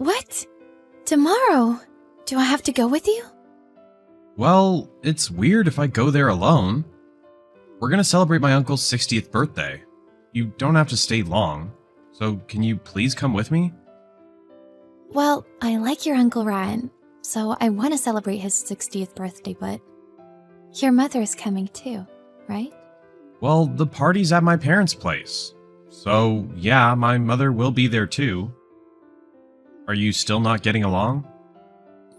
What? Tomorrow? Do I have to go with you? Well, it's weird if I go there alone. We're gonna celebrate my uncle's 60th birthday. You don't have to stay long, so can you please come with me? Well, I like your Uncle Ryan, so I want to celebrate his 60th birthday, but your mother is coming too, right? Well, the party's at my parents' place. So, yeah, my mother will be there too. Are you still not getting along?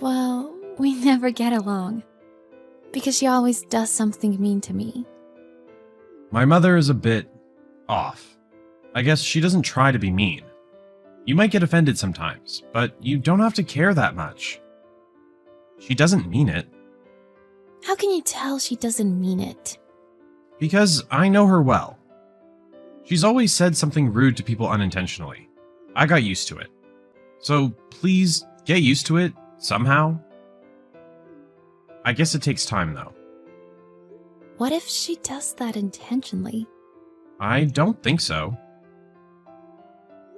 Well, we never get along. Because she always does something mean to me. My mother is a bit off. I guess she doesn't try to be mean. You might get offended sometimes, but you don't have to care that much. She doesn't mean it. How can you tell she doesn't mean it? Because I know her well. She's always said something rude to people unintentionally. I got used to it. So please get used to it somehow. I guess it takes time though. What if she does that intentionally? I don't think so.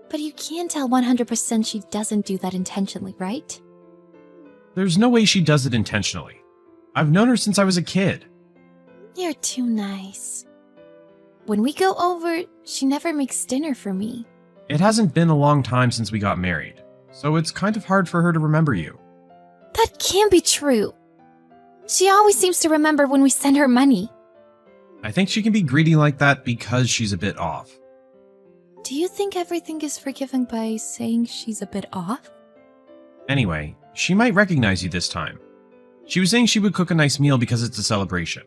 But you can tell 100% she doesn't do that intentionally, right? There's no way she does it intentionally. I've known her since I was a kid. You're too nice. When we go over, she never makes dinner for me. It hasn't been a long time since we got married, so it's kind of hard for her to remember you. That can't be true. She always seems to remember when we send her money. I think she can be greedy like that because she's a bit off. Do you think everything is forgiven by saying she's a bit off? Anyway, she might recognize you this time. She was saying she would cook a nice meal because it's a celebration.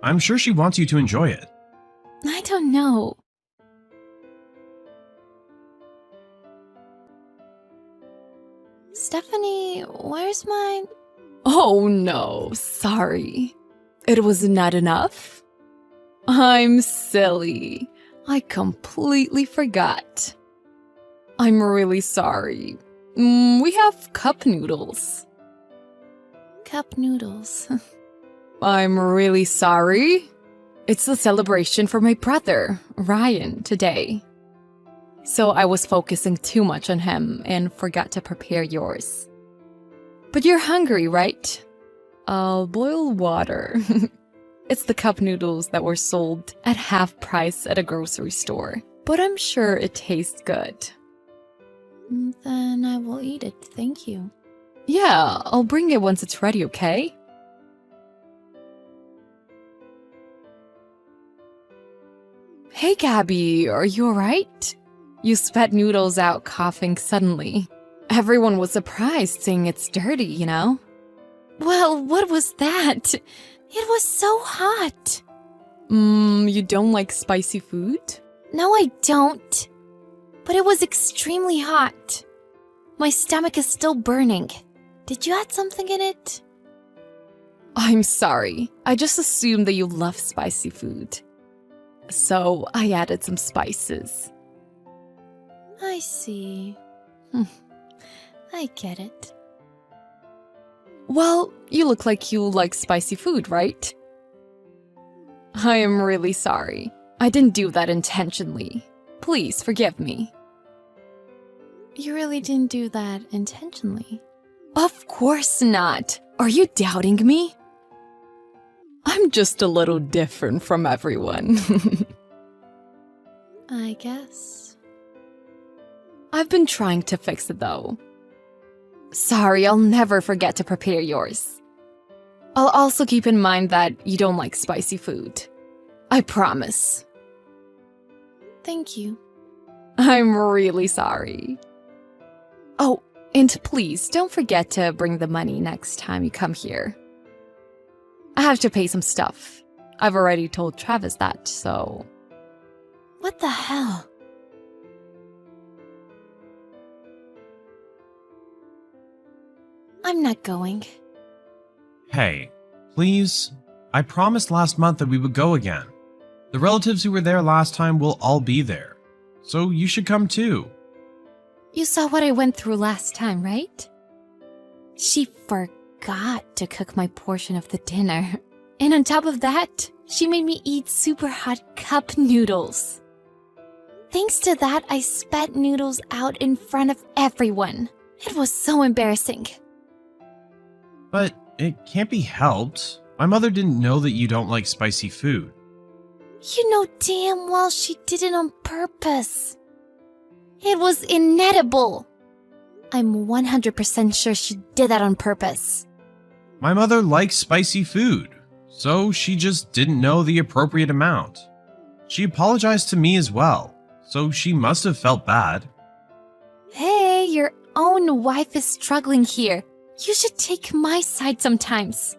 I'm sure she wants you to enjoy it. I don't know. Stephanie, where's my... Oh no, sorry. It was not enough? I'm silly. I completely forgot. I'm really sorry. We have cup noodles. Cup noodles. I'm really sorry. It's the celebration for my brother, Ryan, today. So I was focusing too much on him and forgot to prepare yours. But you're hungry, right? I'll boil water. It's the cup noodles that were sold at half price at a grocery store. But I'm sure it tastes good. Then I will eat it, thank you. Yeah, I'll bring it once it's ready, okay? Hey, Gabby, are you alright? You spat noodles out coughing suddenly. Everyone was surprised seeing it's dirty, you know? Well, what was that? It was so hot. You don't like spicy food? No, I don't. But it was extremely hot. My stomach is still burning. Did you add something in it? I'm sorry. I just assumed that you love spicy food. So I added some spices. I see. I get it. Well, you look like you like spicy food, right? I am really sorry. I didn't do that intentionally. Please forgive me. You really didn't do that intentionally. Of course not. Are you doubting me? I'm just a little different from everyone. I guess. I've been trying to fix it though. Sorry, I'll never forget to prepare yours. I'll also keep in mind that you don't like spicy food. I promise. Thank you. I'm really sorry. Oh, and please don't forget to bring the money next time you come here. I have to pay some stuff. I've already told Travis that, so... What the hell? I'm not going. Hey, please? I promised last month that we would go again. The relatives who were there last time will all be there. So you should come too. You saw what I went through last time, right? She forgot to cook my portion of the dinner. And on top of that, she made me eat super hot cup noodles. Thanks to that, I spat noodles out in front of everyone. It was so embarrassing. But it can't be helped. My mother didn't know that you don't like spicy food. You know damn well she did it on purpose. It was inedible. I'm 100% sure she did that on purpose. My mother likes spicy food, so she just didn't know the appropriate amount. She apologized to me as well, so she must have felt bad. Hey, your own wife is struggling here. You should take my side sometimes.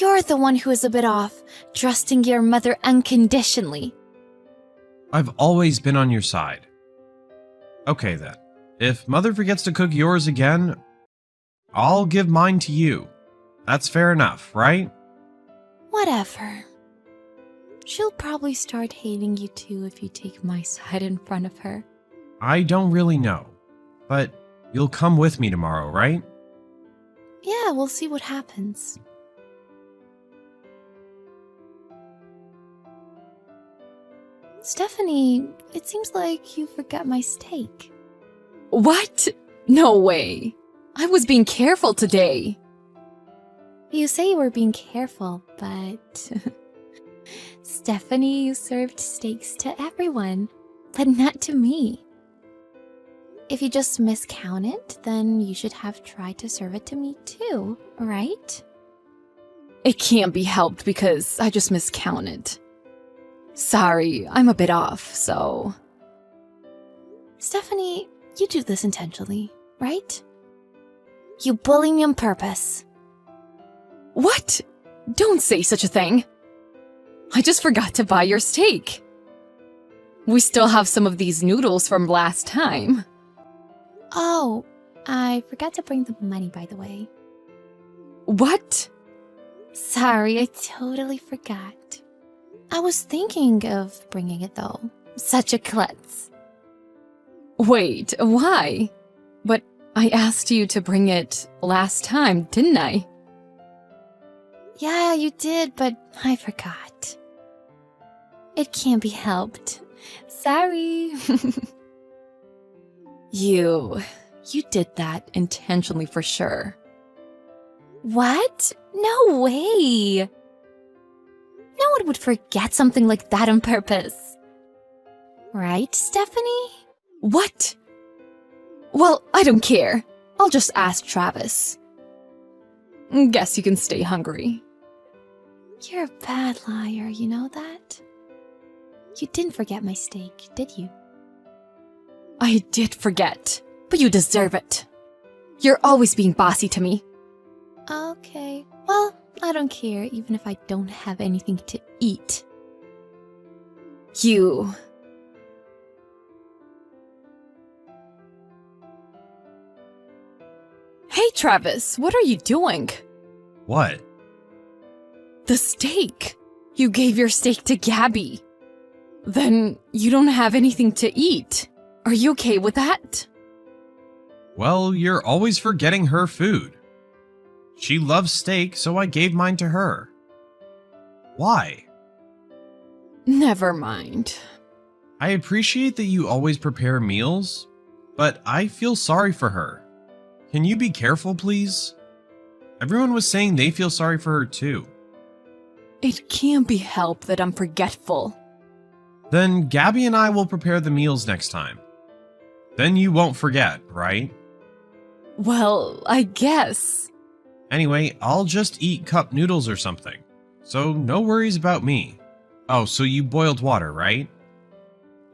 You're the one who is a bit off, trusting your mother unconditionally. I've always been on your side. Okay then, if mother forgets to cook yours again, I'll give mine to you. That's fair enough, right? Whatever. She'll probably start hating you too if you take my side in front of her. I don't really know, but you'll come with me tomorrow, right? Yeah, we'll see what happens. Stephanie, it seems like you forgot my steak. What? No way. I was being careful today. You say you were being careful, but... Stephanie, you served steaks to everyone, but not to me. If you just miscounted, then you should have tried to serve it to me too, right? It can't be helped because I just miscounted. Sorry, I'm a bit off, so... Stephanie, you do this intentionally, right? You bully me on purpose. What? Don't say such a thing. I just forgot to buy your steak. We still have some of these noodles from last time. Oh, I forgot to bring the money, by the way. What? Sorry, I totally forgot. I was thinking of bringing it though. Such a klutz. Wait, why? But I asked you to bring it last time, didn't I? Yeah, you did, but I forgot. It can't be helped. Sorry. You did that intentionally for sure. What? No way. No one would forget something like that on purpose. Right, Stephanie? What? Well, I don't care. I'll just ask Travis. Guess you can stay hungry. You're a bad liar, you know that? You didn't forget my steak, did you? I did forget, but you deserve it. You're always being bossy to me. Okay, well, I don't care even if I don't have anything to eat. You... Hey, Travis, what are you doing? What? The steak. You gave your steak to Gabby. Then you don't have anything to eat. Are you okay with that? Well, you're always forgetting her food. She loves steak, so I gave mine to her. Why? Never mind. I appreciate that you always prepare meals, but I feel sorry for her. Can you be careful, please? Everyone was saying they feel sorry for her too. It can't be helped that I'm forgetful. Then Gabby and I will prepare the meals next time. Then you won't forget, right? Well, I guess. Anyway, I'll just eat cup noodles or something. So no worries about me. Oh, so you boiled water, right?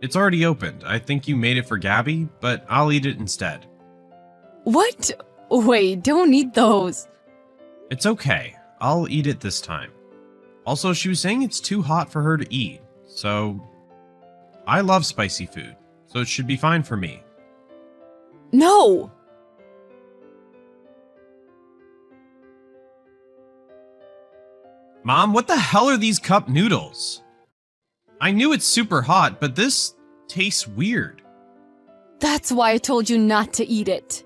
It's already opened. I think you made it for Gabby, but I'll eat it instead. What? Wait, don't eat those. It's okay. I'll eat it this time. Also, she was saying it's too hot for her to eat, so... I love spicy food, so it should be fine for me. No! Mom, what the hell are these cup noodles? I knew it's super hot, but this tastes weird. That's why I told you not to eat it.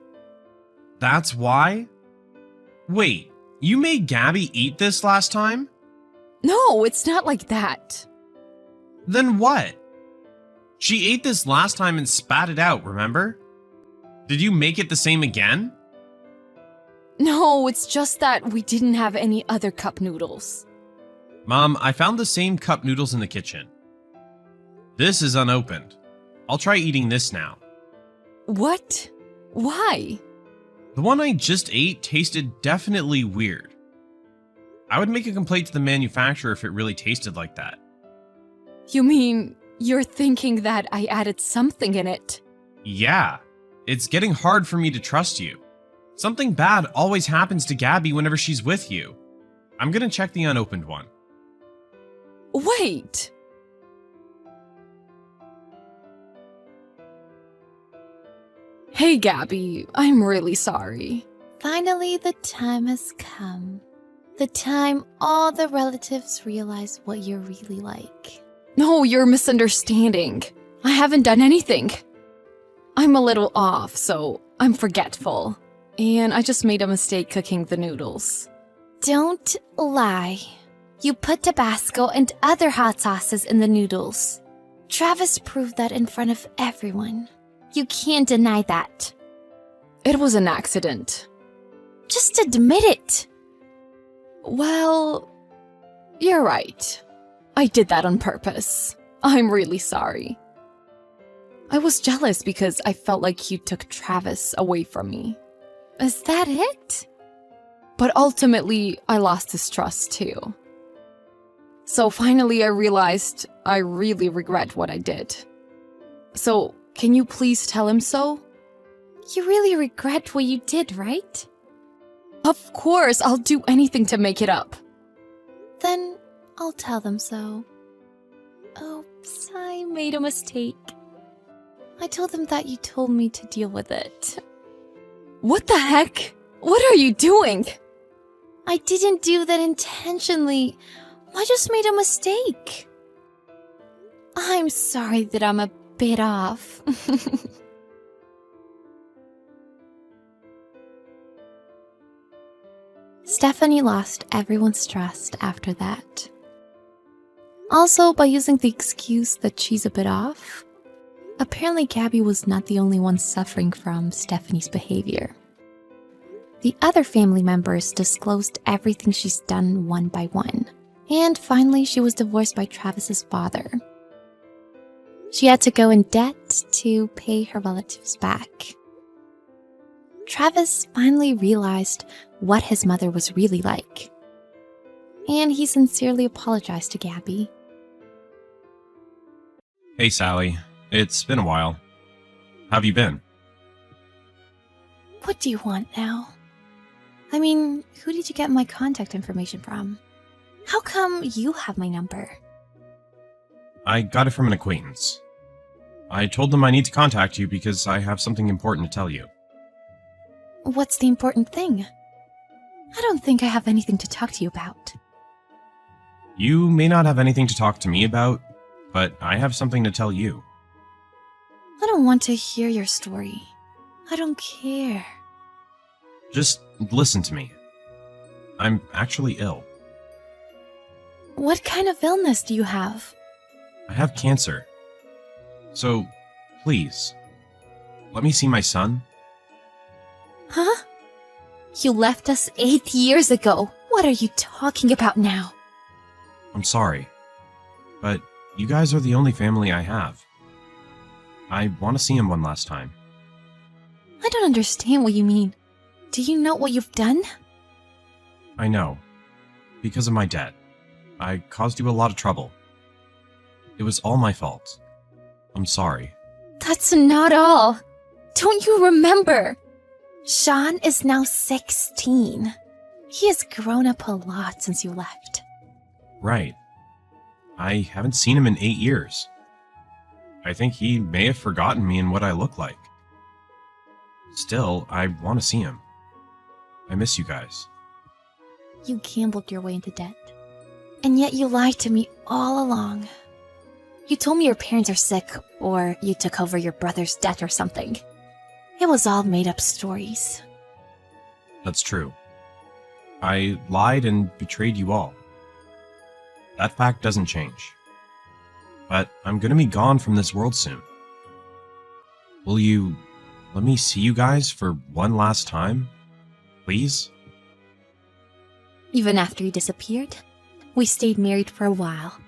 That's why? Wait, you made Gabby eat this last time? No, it's not like that. Then what? She ate this last time and spat it out, remember? Did you make it the same again? No, it's just that we didn't have any other cup noodles. Mom, I found the same cup noodles in the kitchen. This is unopened. I'll try eating this now. What? Why? The one I just ate tasted definitely weird. I would make a complaint to the manufacturer if it really tasted like that. You mean you're thinking that I added something in it? Yeah, it's getting hard for me to trust you. Something bad always happens to Gabby whenever she's with you. I'm gonna check the unopened one. Wait! Hey, Gabby, I'm really sorry. Finally, the time has come. The time all the relatives realize what you're really like. No, you're misunderstanding. I haven't done anything. I'm a little off, so I'm forgetful. And I just made a mistake cooking the noodles. Don't lie. You put Tabasco and other hot sauces in the noodles. Travis proved that in front of everyone. You can't deny that. It was an accident. Just admit it. Well, you're right. I did that on purpose. I'm really sorry. I was jealous because I felt like you took Travis away from me. Is that it? But ultimately, I lost his trust too. So finally, I realized I really regret what I did. So, can you please tell him so? You really regret what you did, right? Of course, I'll do anything to make it up. Then I'll tell them so. Oops, I made a mistake. I told them that you told me to deal with it. What the heck? What are you doing? I didn't do that intentionally. I just made a mistake. I'm sorry that I'm a bit off. Stephanie lost everyone's trust after that. Also, by using the excuse that she's a bit off, apparently Gabby was not the only one suffering from Stephanie's behavior. The other family members disclosed everything she's done one by one. And finally, she was divorced by Travis's father. She had to go in debt to pay her relatives back. Travis finally realized what his mother was really like. And he sincerely apologized to Gabby. Hey, Sally. It's been a while. How have you been? What do you want now? I mean, who did you get my contact information from? How come you have my number? I got it from an acquaintance. I told them I need to contact you because I have something important to tell you. What's the important thing? I don't think I have anything to talk to you about. You may not have anything to talk to me about, but I have something to tell you. I don't want to hear your story. I don't care. Just listen to me. I'm actually ill. What kind of illness do you have? I have cancer. So, please, let me see my son. Huh? You left us 8 years ago. What are you talking about now? I'm sorry, but you guys are the only family I have. I want to see him one last time. I don't understand what you mean. Do you know what you've done? I know. Because of my debt. I caused you a lot of trouble. It was all my fault. I'm sorry. That's not all. Don't you remember? Sean is now 16. He has grown up a lot since you left. Right. I haven't seen him in 8 years. I think he may have forgotten me and what I look like. Still, I want to see him. I miss you guys. You gambled your way into debt. And yet you lied to me all along. You told me your parents are sick, or you took over your brother's debt or something. It was all made-up stories. That's true. I lied and betrayed you all. That fact doesn't change. but I'm gonna be gone from this world soon. Will you let me see you guys for one last time? Please? Even after you disappeared, we stayed married for a while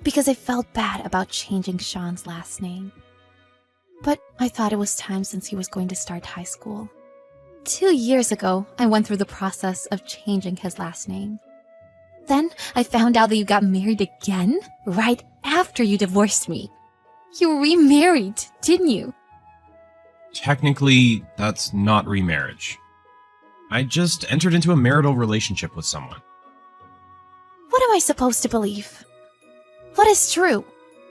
because I felt bad about changing Sean's last name. But I thought it was time since he was going to start high school. 2 years ago, I went through the process of changing his last name. Then I found out that you got married again right after you divorced me. You remarried, didn't you? Technically, that's not remarriage. I just entered into a marital relationship with someone. What am I supposed to believe? What is true?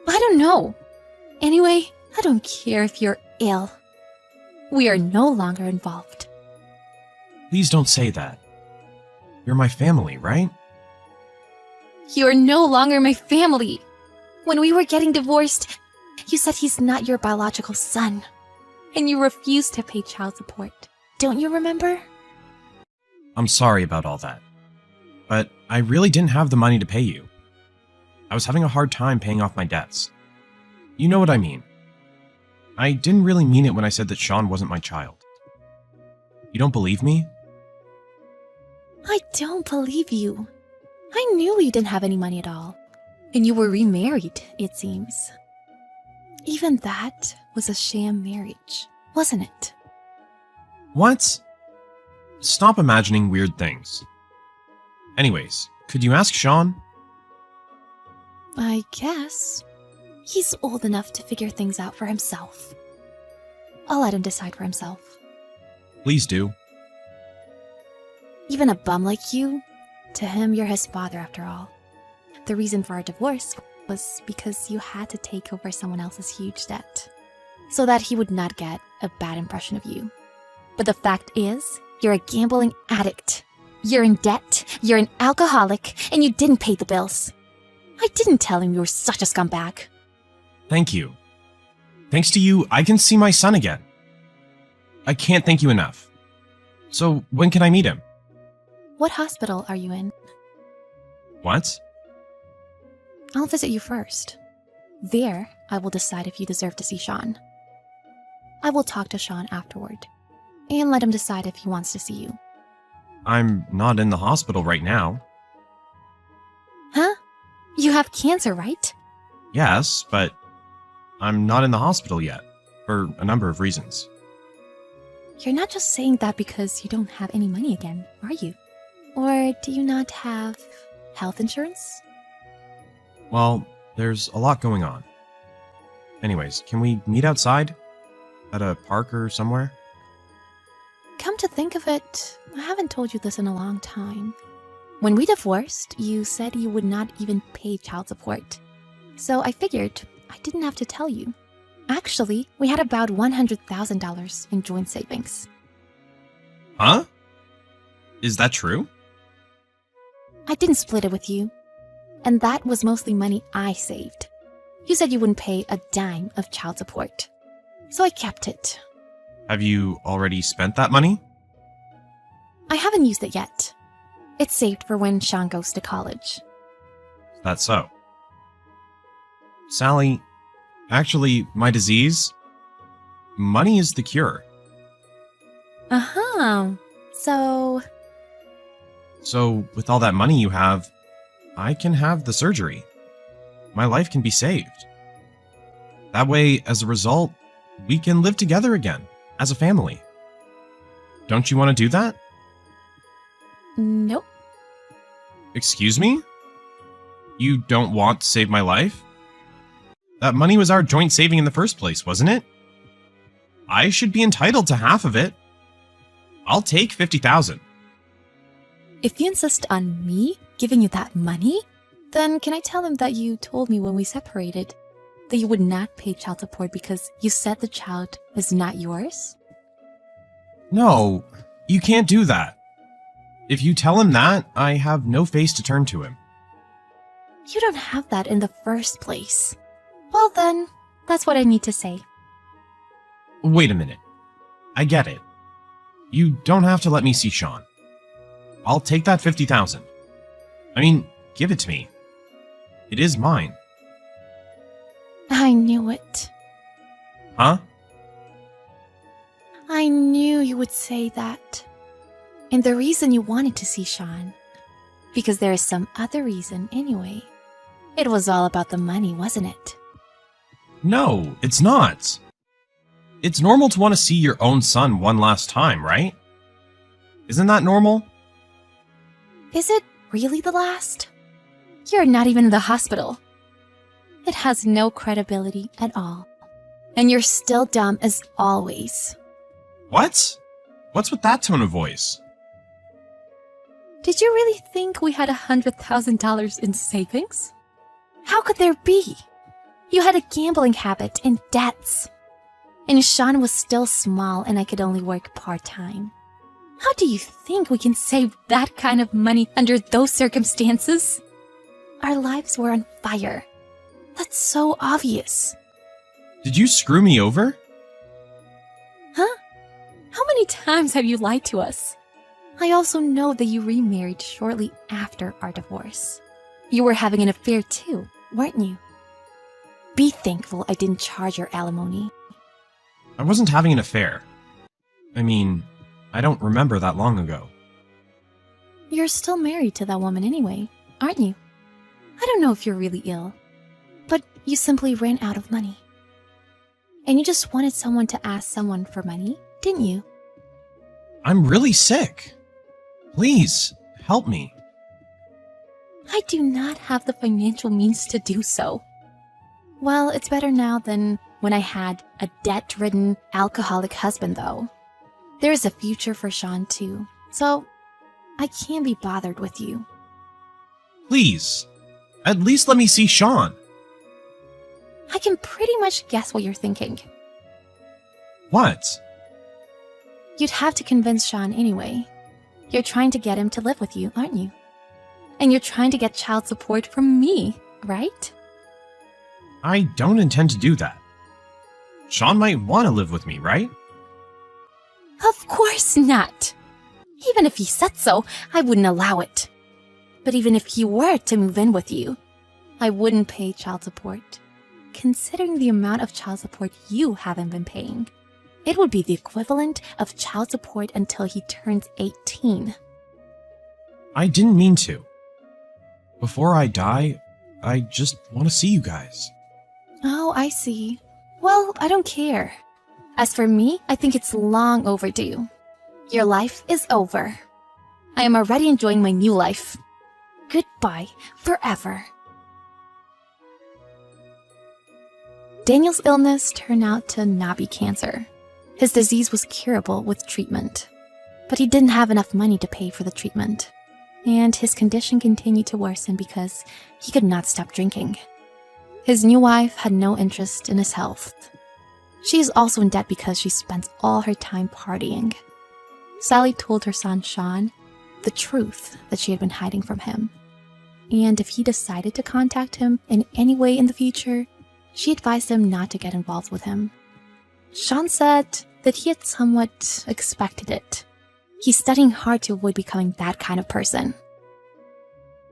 I don't know. Anyway, I don't care if you're ill. We are no longer involved. Please don't say that. You're my family, right? You are no longer my family. When we were getting divorced, you said he's not your biological son. And you refused to pay child support. Don't you remember? I'm sorry about all that. But I really didn't have the money to pay you. I was having a hard time paying off my debts. You know what I mean. I didn't really mean it when I said that Sean wasn't my child. You don't believe me? I don't believe you. I knew you didn't have any money at all. And you were remarried, it seems. Even that was a sham marriage, wasn't it? What? Stop imagining weird things. Anyways, could you ask Sean? I guess. He's old enough to figure things out for himself. I'll let him decide for himself. Please do. Even a bum like you, to him you're his father after all. The reason for our divorce was because you had to take over someone else's huge debt, so that he would not get a bad impression of you. But the fact is, you're a gambling addict. You're in debt, you're an alcoholic, and you didn't pay the bills. I didn't tell him you were such a scumbag. Thank you. Thanks to you, I can see my son again. I can't thank you enough. So, when can I meet him? What hospital are you in? What? I'll visit you first. There, I will decide if you deserve to see Sean. I will talk to Sean afterward, and let him decide if he wants to see you. I'm not in the hospital right now. Huh? You have cancer, right? Yes, but I'm not in the hospital yet, for a number of reasons. You're not just saying that because you don't have any money again, are you? Or do you not have health insurance? Well, there's a lot going on. Anyways, can we meet outside? At a park or somewhere? Come to think of it, I haven't told you this in a long time. When we divorced, you said you would not even pay child support. So I figured I didn't have to tell you. Actually, we had about $100,000 in joint savings. Huh? Is that true? I didn't split it with you. And that was mostly money I saved. You said you wouldn't pay a dime of child support. So I kept it. Have you already spent that money? I haven't used it yet. It's saved for when Sean goes to college. That's so. Sally, actually, my disease, money is the cure. Uh-huh. So, with all that money you have, I can have the surgery. My life can be saved. That way, as a result, we can live together again, as a family. Don't you want to do that? nope. Excuse me? You don't want to save my life? That money was our joint saving in the first place, wasn't it? I should be entitled to half of it. I'll take $50,000. If you insist on me giving you that money, then can I tell him that you told me when we separated that you would not pay child support because you said the child is not yours? No, you can't do that. If you tell him that, I have no face to turn to him. You don't have that in the first place. Well then, that's what I need to say. Wait a minute. I get it. You don't have to let me see Sean. I'll take that $50,000. I mean, give it to me. It is mine. I knew it. Huh? I knew you would say that. And the reason you wanted to see Sean, because there is some other reason anyway. It was all about the money, wasn't it? No, it's not. It's normal to want to see your own son one last time, right? Isn't that normal? Is it really the last? You're not even in the hospital. It has no credibility at all. And you're still dumb as always. What? What's with that tone of voice? Did you really think we had $100,000 in savings? How could there be? You had a gambling habit and debts. And Sean was still small and I could only work part-time. How do you think we can save that kind of money under those circumstances? Our lives were on fire. That's so obvious. Did you screw me over? Huh? How many times have you lied to us? I also know that you remarried shortly after our divorce. You were having an affair too, weren't you? Be thankful I didn't charge your alimony. I wasn't having an affair. I mean, I don't remember that long ago. You're still married to that woman anyway, aren't you? I don't know if you're really ill, but you simply ran out of money. And you just wanted someone to ask someone for money, didn't you? I'm really sick. Please, help me. I do not have the financial means to do so. Well, it's better now than when I had a debt-ridden, alcoholic husband, though. There is a future for Sean, too, so I can't be bothered with you. Please, at least let me see Sean. I can pretty much guess what you're thinking. What? You'd have to convince Sean anyway. You're trying to get him to live with you, aren't you? And you're trying to get child support from me, right? I don't intend to do that. Sean might want to live with me, right? Of course not. Even if he said so, I wouldn't allow it. But even if he were to move in with you, I wouldn't pay child support. Considering the amount of child support you haven't been paying, it would be the equivalent of child support until he turns 18. I didn't mean to. Before I die, I just want to see you guys. Oh, I see. Well, I don't care. As for me, I think it's long overdue. Your life is over. I am already enjoying my new life. Goodbye forever. Daniel's illness turned out to not be cancer. His disease was curable with treatment. But he didn't have enough money to pay for the treatment. And his condition continued to worsen because he could not stop drinking. His new wife had no interest in his health. She is also in debt because she spends all her time partying. Sally told her son Sean the truth that she had been hiding from him. And if he decided to contact him in any way in the future, she advised him not to get involved with him. Sean said that he had somewhat expected it. He's studying hard to avoid becoming that kind of person.